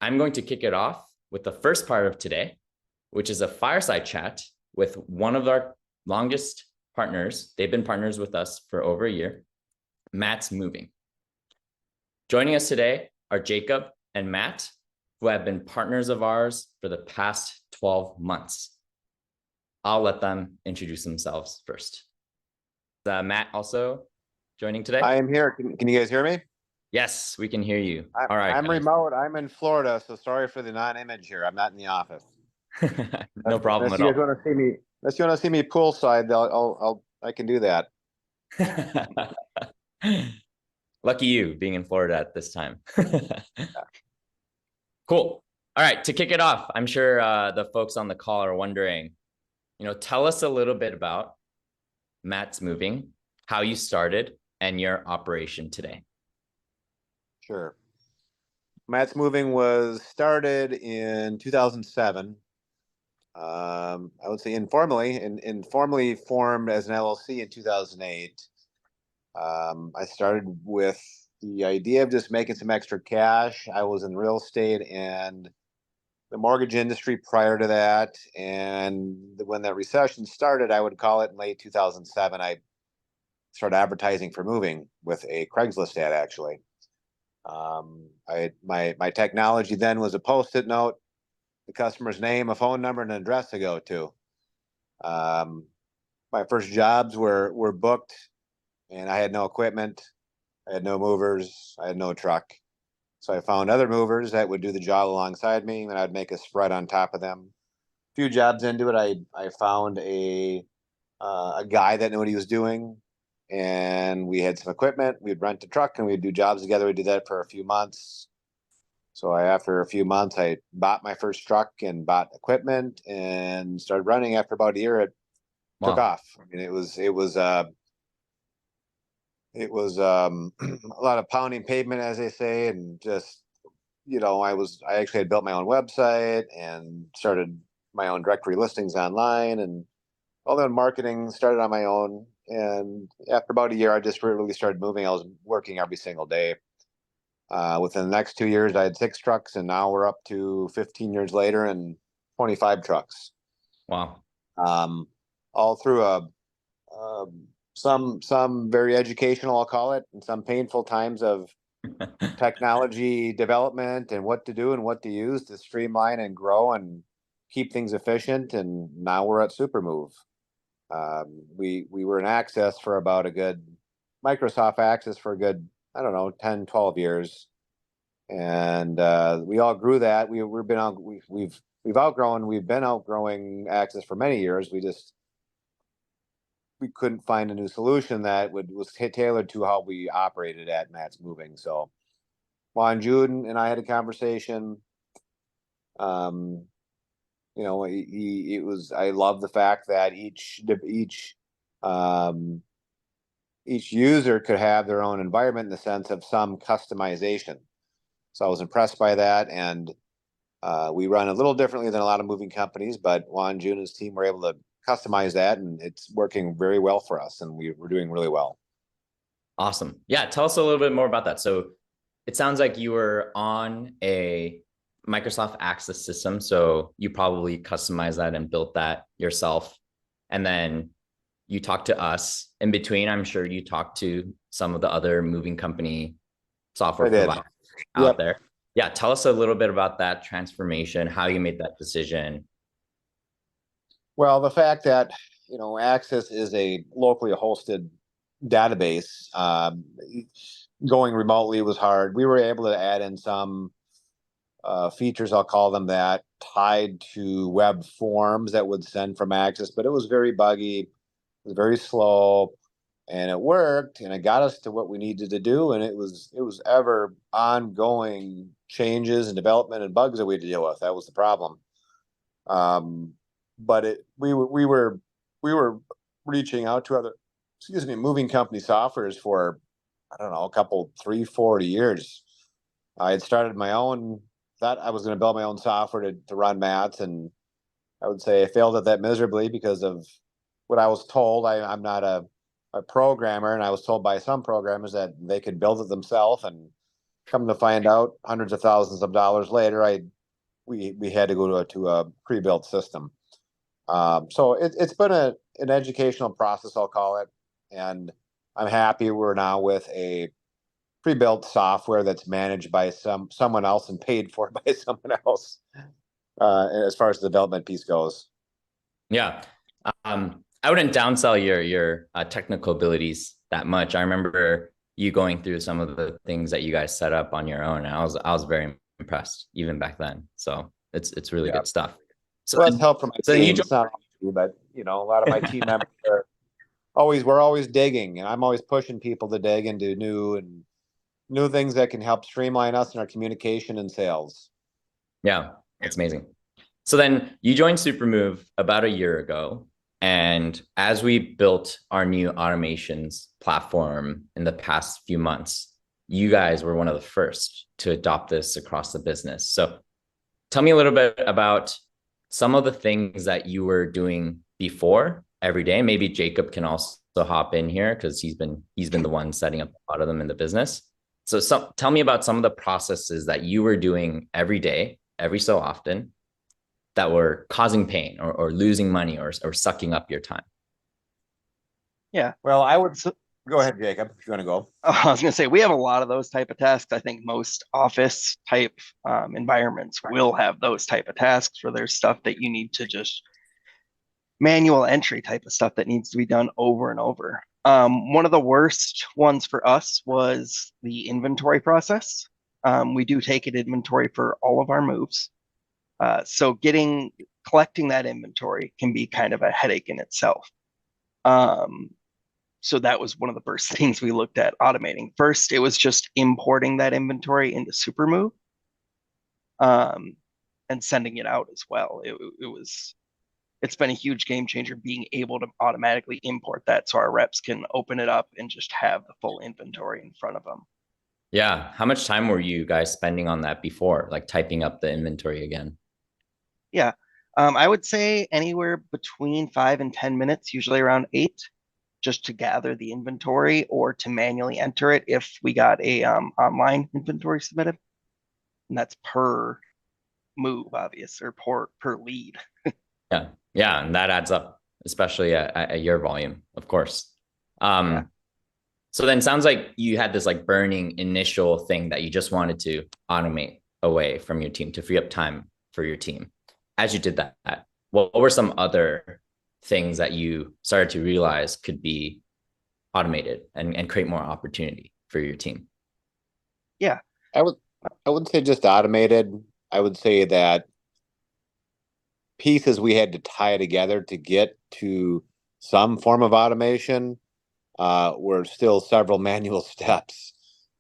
I'm going to kick it off with the first part of today, which is a fireside chat with one of our longest partners. They've been partners with us for over a year, Matt's Moving. Joining us today are Jacob and Matt, who have been partners of ours for the past 12 months. I'll let them introduce themselves first. Matt also joining today? I am here. Can you guys hear me? Yes, we can hear you. All right. I'm remote. I'm in Florida, so sorry for the non-image here. I'm not in the office. No problem unless at you guys all. want to see me, unless you want to see me poolside, I can do that. Lucky you being in Florida at this time. Cool. All right, to kick it off, I'm sure the folks on the call are wondering, tell us a little bit about Matt's Moving, how you started, and your operation today. Sure. Matt's Moving was started in 2007. I would say informally formed as an LLC in 2008. I started with the idea of just making some extra cash. I was in real estate and the mortgage industry prior to that. And when that recession started, I would call it in late 2007, I started advertising for moving with a Craigslist ad, actually. My technology then was a Post-it note, the customer's name, a phone number, and an address to go to. My first jobs were booked, and I had no equipment. I had no movers. I had no truck. So I found other movers that would do the job alongside me, and I'd make a spread on top of them. A few jobs into it, I found a guy that knew what he was doing, and we had some equipment. We'd rent a truck, and we'd do jobs together. We did that for a few months. So after a few months, I bought my first truck and bought equipment and started running. After about a year, it took off. I mean, it was a lot of pounding pavement, as they say, and just I actually had built my own website and started my own directory listings online, and all that marketing started on my own. And after about a year, I just really started moving. I was working every single day. Within the next 2 years, I had 6 trucks, and now we're up to 15 years later and 25 trucks. Wow. All through some very educational, I'll call it, and some painful times of technology development and what to do and what to use to streamline and grow and keep things efficient. And now we're at Supermove. We were in Access for about a good Microsoft Access for a good, I don't know, 10, 12 years. And we all grew that. We've been outgrowing Access for many years. We couldn't find a new solution that was tailored to how we operated at Matt's Moving. So Juan Juden and I had a conversation. I love the fact that each user could have their own environment in the sense of some customization. So I was impressed by that, and we run a little differently than a lot of moving companies, but Juan June and his team were able to customize that, and it's working very well for us, and we're doing really well. Awesome. Yeah, tell us a little bit more about that. So it sounds like you were on a Microsoft Access system, so you probably customized that and built that yourself. And then you talked to us in between. I'm sure you talked to some of the other moving company software providers out there. Yeah, tell us a little bit about that transformation, how you made that decision. Well, the fact that Access is a locally hosted database, going remotely was hard. We were able to add in some features, I'll call them that, tied to web forms that would send from Access, but it was very buggy, it was very slow, and it worked, and it got us to what we needed to do, and it was ever ongoing changes and development and bugs that we had to deal with. That was the problem. But we were reaching out to other, moving company softwares for, I don't know, a couple, 3, 4 years. I had started my own, thought I was going to build my own software to run Matt's, and I would say I failed at that miserably because of what I was told. I'm not a programmer, and I was told by some programmers that they could build it themselves, and come to find out, hundreds of thousands of dollars later, we had to go to a pre-built system. So it's been an educational process, I'll call it, and I'm happy we're now with a pre-built software that's managed by someone else and paid for by someone else. As far as the development piece goes. Yeah. I wouldn't downsell your technical abilities that much. I remember you going through some of the things that you guys set up on your own, and I was very impressed even back then. So it's really Yeah. good stuff. So Well, that's then, help from my so then you team. It's not me, but a lot of my team members are we're always digging, and I'm always pushing people to dig into new things that can help streamline us in our communication and sales. Yeah, that's amazing. So then you joined Supermove about a year ago. And as we built our new automations platform in the past few months, you guys were one of the first to adopt this across the business. So tell me a little bit about some of the things that you were doing before every day. Maybe Jacob can also hop in here because he's been the one setting up a lot of them in the business. So tell me about some of the processes that you were doing every day, every so often, that were causing pain or losing money or sucking up your time. Yeah. Well, I would go ahead, Jacob, if you want to go. I was going to say, we have a lot of those type of tasks. I think most office type environments will have those type of tasks where there's stuff that you need to just manual entry type of stuff that needs to be done over and over. One of the worst ones for us was the inventory process. We do take an inventory for all of our moves. So collecting that inventory can be kind of a headache in itself. So that was one of the first things we looked at automating. First, it was just importing that inventory into Supermove, and sending it out as well. It's been a huge game changer being able to automatically import that so our reps can open it up and just have the full inventory in front of them. Yeah. How much time were you guys spending on that before, like typing up the inventory again? Yeah. I would say anywhere between 5 and 10 minutes, usually around 8, just to gather the inventory or to manually enter it if we got a online inventory submitted. And that's per move, obvious, or per lead. Yeah. Yeah. And that adds up, especially at your volume, of course. Yeah. So then it sounds like you had this like burning initial thing that you just wanted to automate away from your team to free up time for your team. As you did that, what were some other things that you started to realize could be automated and create more opportunity for your team? Yeah. I wouldn't say just automated. I would say that pieces we had to tie together to get to some form of automation were still several manual steps.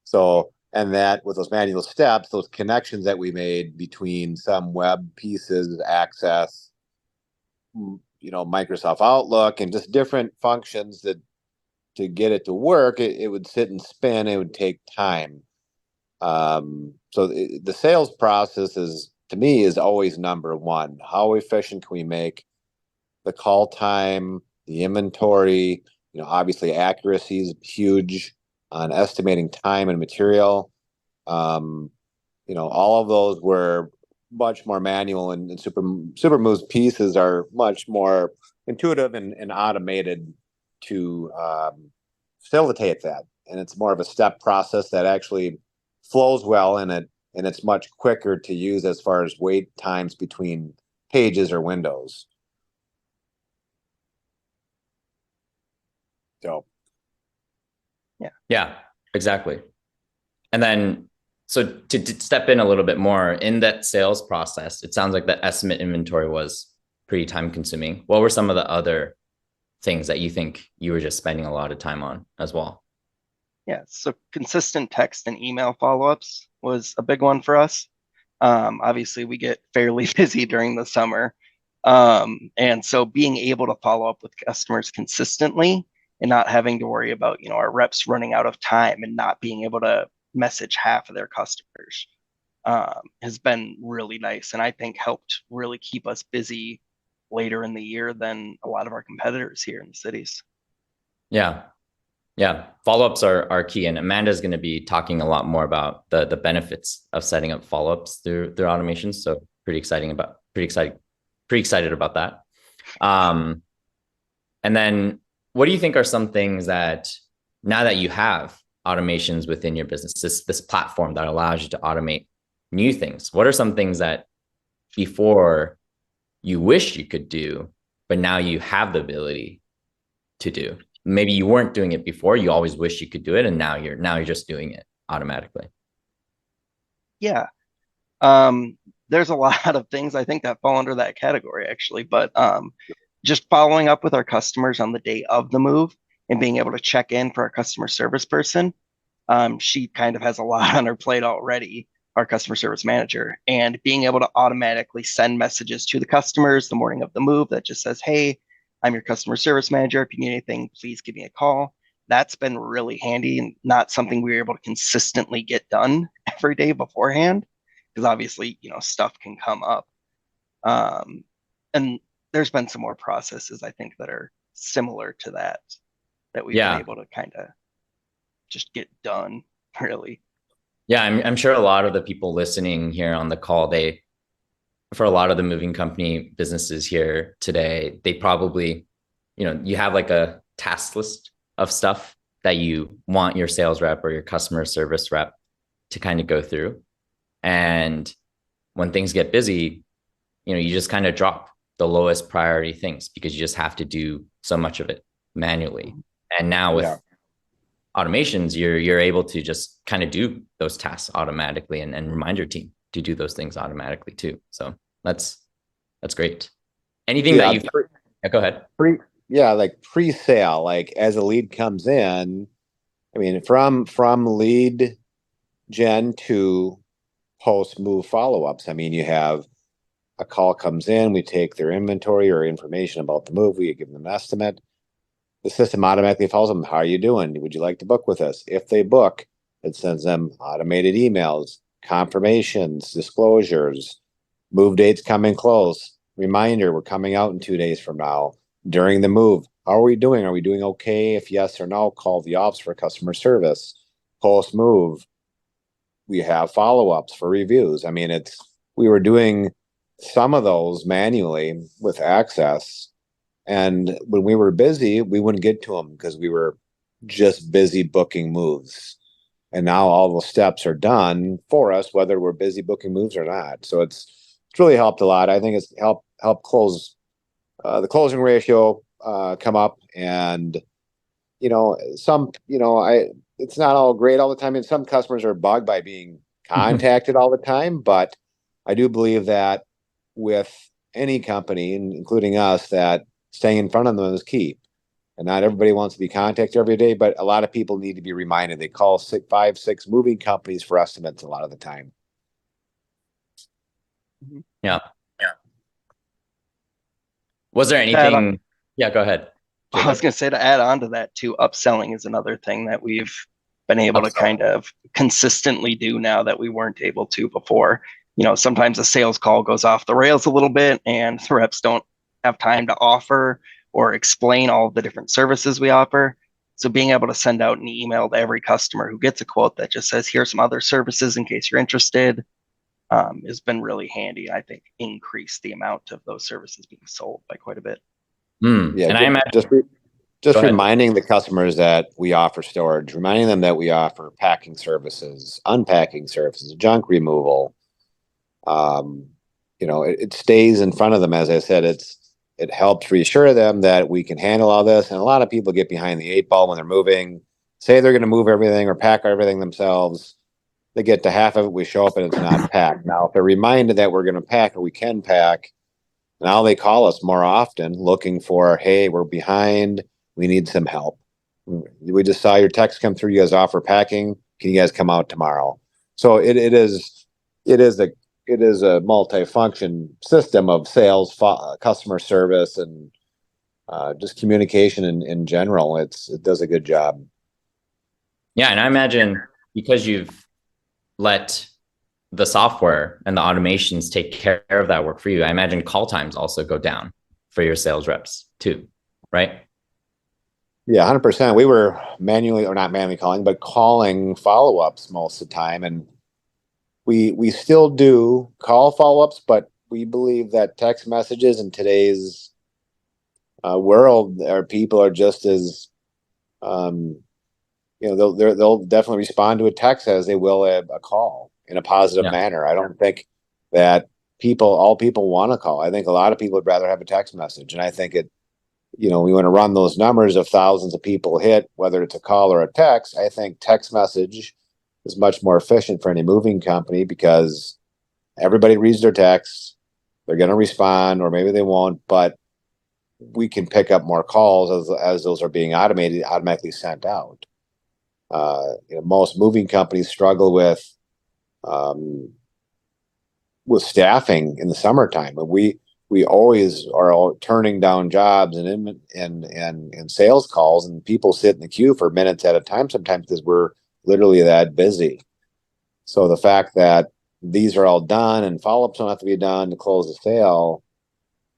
So, and that with those manual steps, those connections that we made between some web pieces, Access, Microsoft Outlook, and just different functions that to get it to work, it would sit and spin. It would take time. So the sales process to me is always number one. How efficient can we make the call time, the inventory? Obviously accuracy is huge on estimating time and material. All of those were much more manual, and Supermove's pieces are much more intuitive and automated to facilitate that. And it's more of a step process that actually flows well in it, and it's much quicker to use as far as wait times between pages or windows. So Yeah, exactly. And then, so to step in a little bit more in that sales process, it sounds like the estimate inventory was pretty time consuming. What were some of the other things that you think you were just spending a lot of time on as well? Yeah. So consistent text and email follow-ups was a big one for us. Obviously, we get fairly busy during the summer. And so being able to follow up with customers consistently and not having to worry about, our reps running out of time and not being able to message half of their customers has been really nice. And I think helped really keep us busy later in the year than a lot of our competitors here in the cities. Yeah. Yeah, follow-ups are key, and Amanda's going to be talking a lot more about the benefits of setting up follow-ups through automation. So pretty excited about that. And then what do you think are some things that, now that you have automations within your business, this platform that allows you to automate new things, what are some things that before you wish you could do, but now you have the ability to do? Maybe you weren't doing it before, you always wish you could do it, and now you're just doing it automatically. Yeah. There's a lot of things I think that fall under that category actually, but just following up with our customers on the day of the move and being able to check in for our customer service person. She kind of has a lot on her plate already, our customer service manager, and being able to automatically send messages to the customers the morning of the move that just says, "Hey, I'm your customer service manager. If you need anything, please give me a call." That's been really handy and not something we were able to consistently get done every day beforehand, because obviously, stuff can come up. And there's been some more processes I think that are similar to that we've been Yeah. able to kind of just get done, really. Yeah, I'm sure a lot of the people listening here on the call, for a lot of the moving company businesses here today, they probably, you have like a task list of stuff that you want your sales rep or your customer service rep to kind of go through. And when things get busy, you just kind of drop the lowest priority things because you just have to do so much of it manually. And now with automations, you're able to just kind of do those tasks automatically and remind your team to do those things automatically too. So that's great. Anything that you've go ahead. Like pre-sale, like as a lead comes in, I mean, from lead gen to post move follow-ups. I mean, you have a call comes in, we take their inventory or information about the move, we give them an estimate. The system automatically tells them, "How are you doing? Would you like to book with us?" If they book, it sends them automated emails, confirmations, disclosures, move dates coming close, reminder, we're coming out in 2 days from now. During the move, how are we doing? Are we doing okay? If yes or no, call the office for customer service. Post move, we have follow-ups for reviews. I mean, we were doing some of those manually with Access, and when we were busy, we wouldn't get to them because we were just busy booking moves. And now all the steps are done for us, whether we're busy booking moves or not. So it's really helped a lot. I think it's helped close the closing ratio come up, and it's not all great all the time, and some customers are bugged by being contacted all the time. But I do believe that with any company, including us, that staying in front of them is key. And not everybody wants to be contacted every day, but a lot of people need to be reminded. They call 5, 6 moving companies for estimates a lot of the time. Yeah. Was there anything? Yeah, go ahead. I was going to say, to add on to that too, upselling is another thing that we've been able to kind of consistently do now that we weren't able to before. Sometimes a sales call goes off the rails a little bit and the reps don't have time to offer or explain all the different services we offer. So being able to send out an email to every customer who gets a quote that just says, "Here's some other services in case you're interested," has been really handy. I think increased the amount of those services being sold by quite a bit. Yeah, and I imagine just reminding the customers that we offer storage, reminding them that we offer packing services, unpacking services, junk removal. It stays in front of them. As I said, it helps reassure them that we can handle all this. And a lot of people get behind the 8 ball when they're moving, say they're going to move everything or pack everything themselves. They get to half of it, we show up and it's not packed. Now, if they're reminded that we're going to pack or we can pack, now they call us more often looking for, "Hey, we're behind. We need some help. We just saw your text come through. You guys offer packing. Can you guys come out tomorrow?" So it is a multifunction system of sales, customer service, and just communication in general. It does a good job. Yeah, and I imagine because you've let the software and the automations take care of that work for you, I imagine call times also go down for your sales reps too, right? Yeah, 100%. We were manually, or not manually calling, but calling follow-ups most of the time. And we still do call follow-ups, but we believe that text messages in today's world, our people are just as um, they'll definitely respond to a text as they will a call in a positive Yeah. manner. I don't think that all people want to call. I think a lot of people would rather have a text message, and I think we want to run those numbers of thousands of people hit, whether it's a call or a text. I think text message is much more efficient for any moving company because everybody reads their texts. They're going to respond, or maybe they won't, but we can pick up more calls as those are being automatically sent out. Most moving companies struggle um, with staffing in the summertime, and we always are all turning down jobs and sales calls, and people sit in the queue for minutes at a time sometimes because we're literally that busy. So the fact that these are all done and follow-ups don't have to be done to close the sale,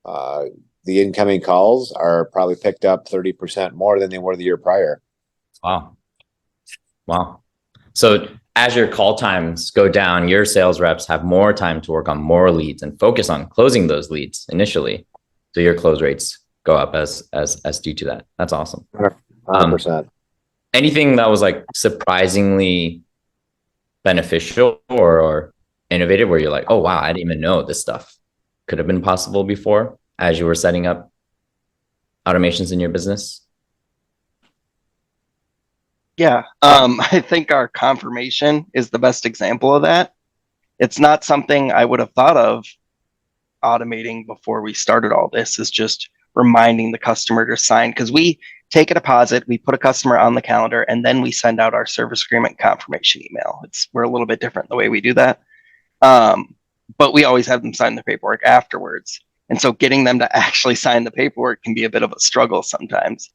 uh, the incoming calls are probably picked up 30% more than they were the year prior. Wow. Wow. So as your call times go down, your sales reps have more time to work on more leads and focus on closing those leads initially. So your close rates go up as due to that. That's awesome. 100%. Anything that was like surprisingly beneficial or innovative where you're like, oh wow, I didn't even know this stuff could have been possible before as you were setting up automations in your business? Yeah, I think our confirmation is the best example of that. It's not something I would have thought of automating before we started all this, is just reminding the customer to sign, because we take a deposit, we put a customer on the calendar, and then we send out our service agreement confirmation email. We're a little bit different the way we do that. But we always have them sign the paperwork afterwards. And so getting them to actually sign the paperwork can be a bit of a struggle sometimes.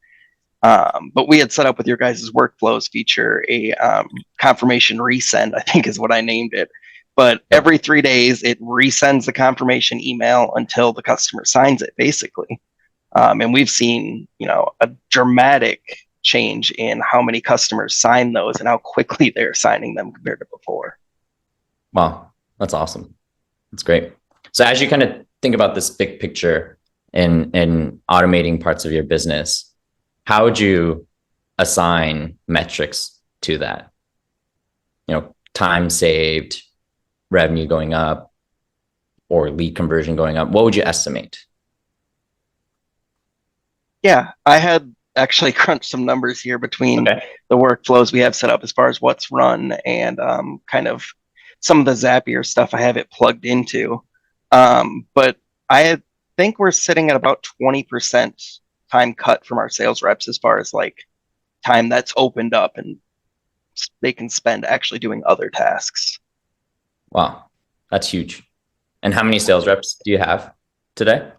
But we had set up with your guys' workflows feature a confirmation resend, I think is what I named it. But every 3 days, it resends the confirmation email until the customer signs it, basically. And we've seen, a dramatic change in how many customers sign those and how quickly they're signing them compared to before. Wow, that's awesome. That's great. So as you kind of think about this big picture in automating parts of your business, how would you assign metrics to that? Time saved, revenue going up, or lead conversion going up. What would you estimate? Yeah, I had actually crunched some numbers here between the workflows we have set up as far as what's run and kind of some of the Zapier stuff I have it plugged into. But I think we're sitting at about 20% time cut from our sales reps as far as like time that's opened up and they can spend actually doing other tasks. Wow, that's huge. And how many sales reps do you have today?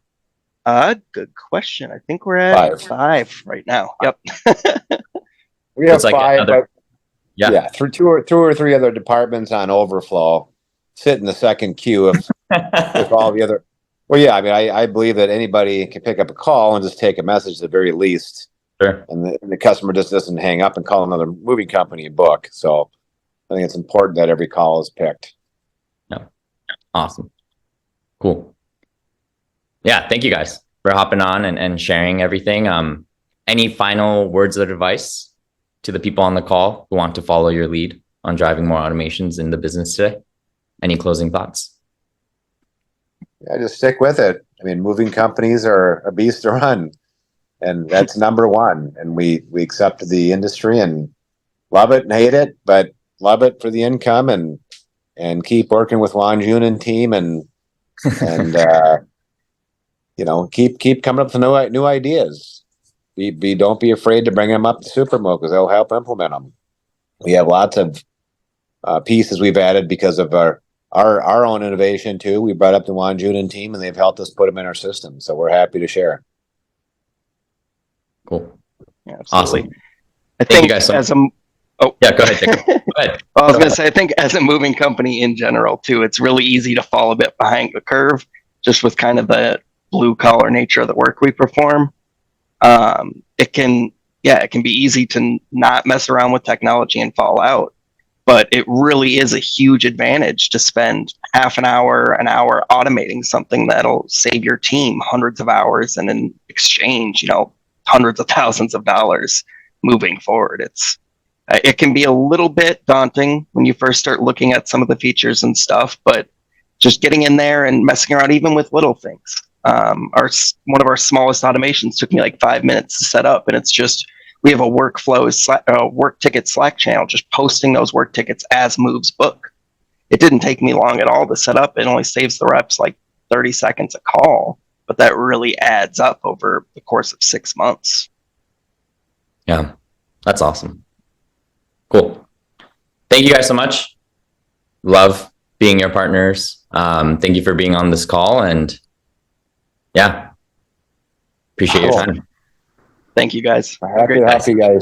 Good question. I think we're at five right now. Yep. We have five, but through two or three other departments on overflow, sit in the second queue of with all the other. Well, yeah, I mean, I believe that anybody can pick up a call and just take a message at the very least. Sure. And the customer just doesn't hang up and call another moving company and book. So I think it's important that every call is picked. Yeah. Awesome. Cool. Yeah. Thank you guys for hopping on and sharing everything. Any final words of advice to the people on the call who want to follow your lead on driving more automations in the business today? Any closing thoughts? Yeah, just stick with it. I mean, moving companies are a beast to run, and that's number one. And we accept the industry and love it and hate it, but love it for the income and keep working with Juan Jun and team and keep coming up with new ideas. Don't be afraid to bring them up to Supermo because they'll help implement them. We have lots of pieces we've added because of our own innovation too. We brought up the Juan Jun and team, and they've helped us put them in our system. So we're happy to share. Cool. Yeah, absolutely. Awesome. I Thank think you guys so as yeah, go ahead, Jacob. Go ahead. I was going to say, I think as a moving company in general too, it's really easy to fall a bit behind the curve, just with kind of the blue collar nature of the work we perform. It can yeah, it can be easy to not mess around with technology and fall out. But it really is a huge advantage to spend half an hour automating something that'll save your team hundreds of hours and in exchange, hundreds of thousands of dollars moving forward. It can be a little bit daunting when you first start looking at some of the features and stuff, but just getting in there and messing around even with little things. One of our smallest automations took me like 5 minutes to set up, and it's just we have a work ticket Slack channel, just posting those work tickets as moves book. It didn't take me long at all to set up. It only saves the reps like 30 seconds a call, but that really adds up over the course of 6 months. Yeah, that's awesome. Cool. Thank you guys so much. Love being your partners. Thank you for being on this call, and yeah, appreciate your time. Thank you guys. Happy to help you guys.